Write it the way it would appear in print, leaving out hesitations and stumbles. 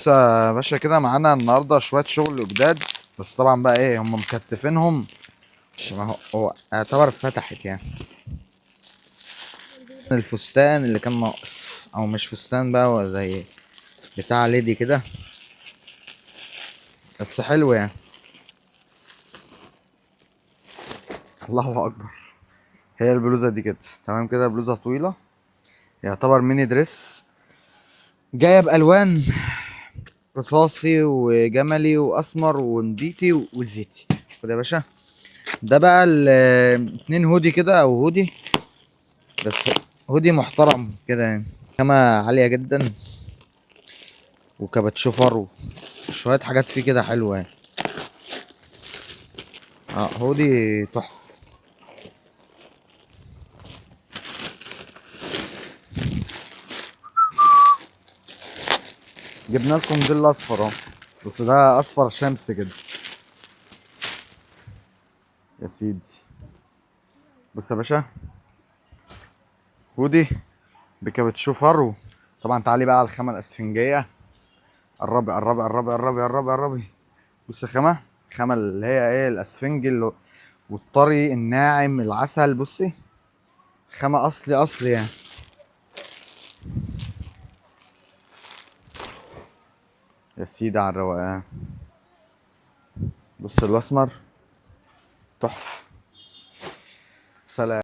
بص يا باشا، كده معانا النهارده شويه شغل جداد. بس طبعا بقى ايه، هم مكتفينهم. مش ما هو اعتبر فتحت يعني. الفستان اللي كان ناقص، او مش فستان بقى، هو زي بتاع ليدي كده. بس حلو يعني. الله اكبر. هي البلوزه دي كده تمام، كده بلوزه طويله، يعتبر ميني دريس، جايه بالوان رصاصي وجملي واسمر ونبيتي وزيتي. خد يا باشا، ده بقى الاتنين هودي كده او هودي. بس هودي محترم كده يعني، خامة عالية جدا، وكابتشوفر وشوية حاجات فيه كده حلوة يعني. اه، هودي تحفة. جبنا لكم موديل اصفر اهو، بس ده اصفر شمس كده يا سيدي. بص يا باشا، هودي بكابتشوفر. طبعا تعالي بقى على الخامة الاسفنجية. قربي قربي قربي قربي قربي قربي. بص الخامة، الخامة اللي هي ايه، الاسفنجي والطري الناعم العسل. بصي، خامة اصلي اصلي يعني. يا سيدي على الروقان. بص الاسمر تحفة. سلام.